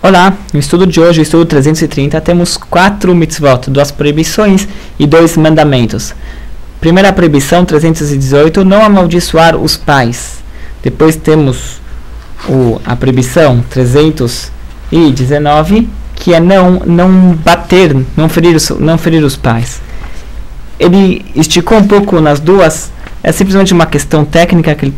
Olá, no estudo de hoje, o estudo 330, temos 4 mitzvot, 2 proibições e 2 mandamentos. Primeira proibição, 318, não amaldiçoar os pais. Depois temos a proibição 319, que é não bater, não ferir os pais. Ele esticou um pouco nas duas, é simplesmente uma questão técnica que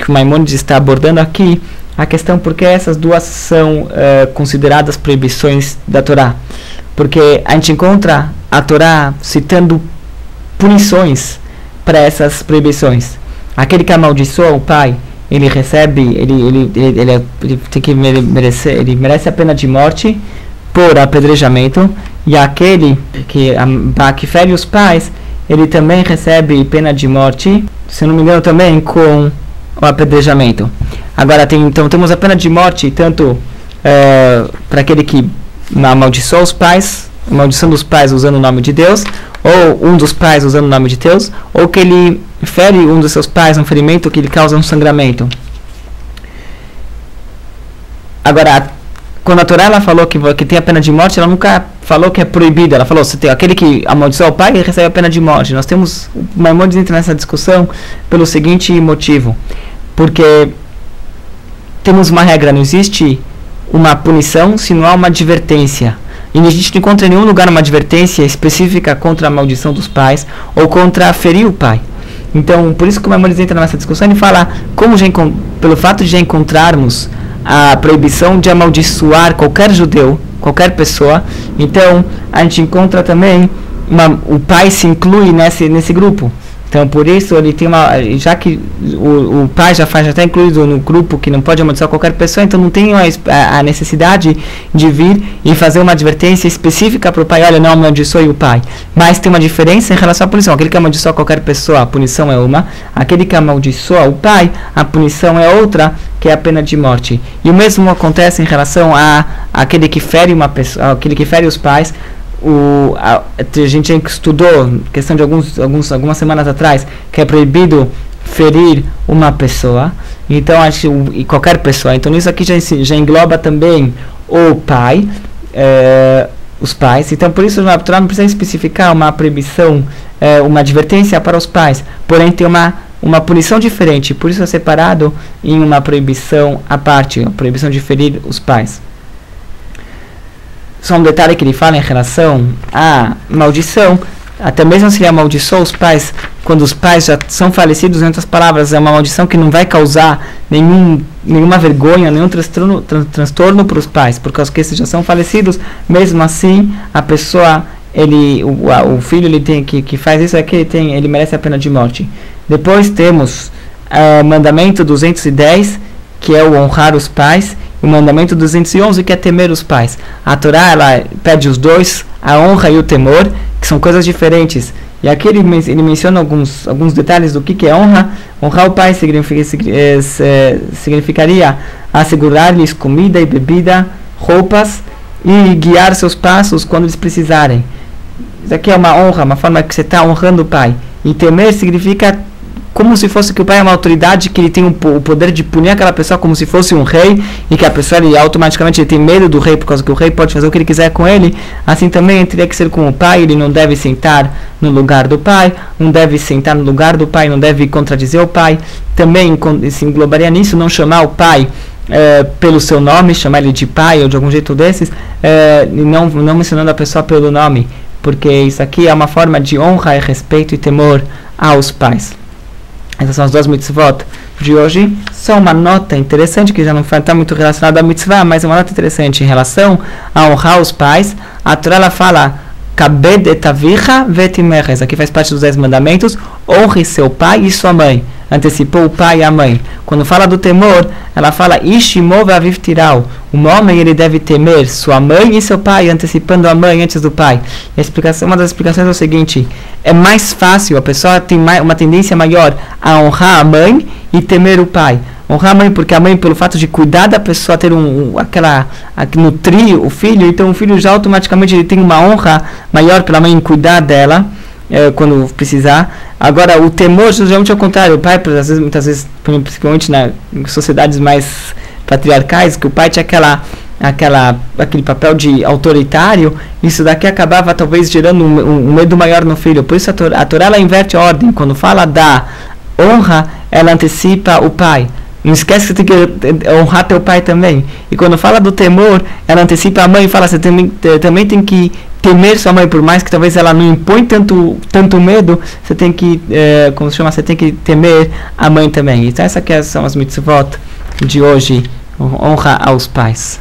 o Maimônides está abordando aqui, a questão porque essas duas são consideradas proibições da Torá. Porque a gente encontra a Torá citando punições para essas proibições. Aquele que amaldiçoa o pai, ele merece a pena de morte por apedrejamento, e aquele que fere os pais, ele também recebe pena de morte, se não me engano também com o apedrejamento. Agora então temos a pena de morte tanto para aquele que amaldiçoa os pais, maldição dos pais usando o nome de Deus, ou um dos pais usando o nome de Deus, ou que ele fere um dos seus pais, um ferimento que lhe causa um sangramento. Agora, quando a Torá ela falou que tem a pena de morte, ela nunca falou que é proibido. Ela falou que aquele que amaldiçoa o pai, ele recebe a pena de morte. O Maimônides entra nessa discussão pelo seguinte motivo: porque temos uma regra, não existe uma punição se não há uma advertência. E a gente não encontra em nenhum lugar uma advertência específica contra a maldição dos pais ou contra ferir o pai. Então, por isso que o Maimônides entra nessa discussão e fala pelo fato de já encontrarmos a proibição de amaldiçoar qualquer judeu, qualquer pessoa, então a gente encontra também o pai se inclui nesse grupo. Então, por isso, ele tem já que o pai já está incluído no grupo que não pode amaldiçoar qualquer pessoa, então não tem a necessidade de vir e fazer uma advertência específica para o pai: olha, não amaldiçoe o pai. Mas tem uma diferença em relação à punição. Aquele que amaldiçoa qualquer pessoa, a punição é uma. Aquele que amaldiçoa o pai, a punição é outra, que é a pena de morte. E o mesmo acontece em relação aquele que fere uma pessoa, aquele que fere os pais. A gente estudou, questão de algumas semanas atrás, que é proibido ferir uma pessoa, então e qualquer pessoa. Então isso aqui já engloba também o pai, os pais. Então por isso a Torá não precisa especificar uma proibição, uma advertência para os pais, porém tem uma punição diferente, por isso é separado em uma proibição à parte, a proibição de ferir os pais. Só um detalhe que ele fala em relação à maldição: até mesmo se ele amaldiçoa os pais, quando os pais já são falecidos, em outras palavras, é uma maldição que não vai causar nenhuma vergonha, nenhum transtorno para os pais, por causa que esses já são falecidos. Mesmo assim, a pessoa, o filho que faz isso aqui, ele merece a pena de morte. Depois temos o mandamento 210, que é o honrar os pais, e o mandamento 211, que é temer os pais. A Torá ela pede os dois, a honra e o temor, que são coisas diferentes. E aqui ele menciona alguns detalhes do que é honra. Honrar o pai significaria assegurar-lhes comida e bebida, roupas, e guiar seus passos quando eles precisarem. Isso aqui é uma honra, uma forma que você está honrando o pai. E temer significa como se fosse que o pai é uma autoridade, que ele tem o poder de punir aquela pessoa como se fosse um rei, e que a pessoa automaticamente tem medo do rei, por causa que o rei pode fazer o que ele quiser com ele. Assim também teria que ser com o pai. Ele não deve sentar no lugar do pai, não deve sentar no lugar do pai, não deve contradizer o pai. Também se englobaria nisso não chamar o pai pelo seu nome, chamar ele de pai ou de algum jeito desses, não mencionando a pessoa pelo nome, porque isso aqui é uma forma de honra e respeito e temor aos pais. Essas são as duas mitzvot de hoje. Só uma nota interessante, que já não está muito relacionada à mitzvah, mas é uma nota interessante em relação a honrar os pais. A Torá ela fala: Kabed et avicha veit imecha. Isso aqui faz parte dos 10 mandamentos. Honre seu pai e sua mãe. Antecipou o pai e a mãe. Quando fala do temor, ela fala: Ishimo ve'aviv tirau. Um homem ele deve temer sua mãe e seu pai, antecipando a mãe antes do pai. E uma das explicações é o seguinte: é mais fácil, a pessoa tem uma tendência maior a honrar a mãe e temer o pai. Honrar a mãe porque a mãe, pelo fato de cuidar da pessoa, ter nutrir o filho, então o filho já automaticamente ele tem uma honra maior pela mãe em cuidar dela quando precisar. Agora, o temor, geralmente é o contrário. O pai, muitas vezes, principalmente em sociedades mais patriarcais, que o pai tinha aquele papel de autoritário, isso daqui acabava talvez gerando um medo maior no filho. Por isso a Torá ela inverte a ordem. Quando fala da honra, ela antecipa o pai. Não esquece que você tem que honrar teu pai também. E quando fala do temor, ela antecipa a mãe e fala, você também tem que temer sua mãe, por mais que talvez ela não impõe tanto medo, você tem que, como se chama, você tem que temer a mãe também. Então essas são as mitzvot de hoje, honra aos pais.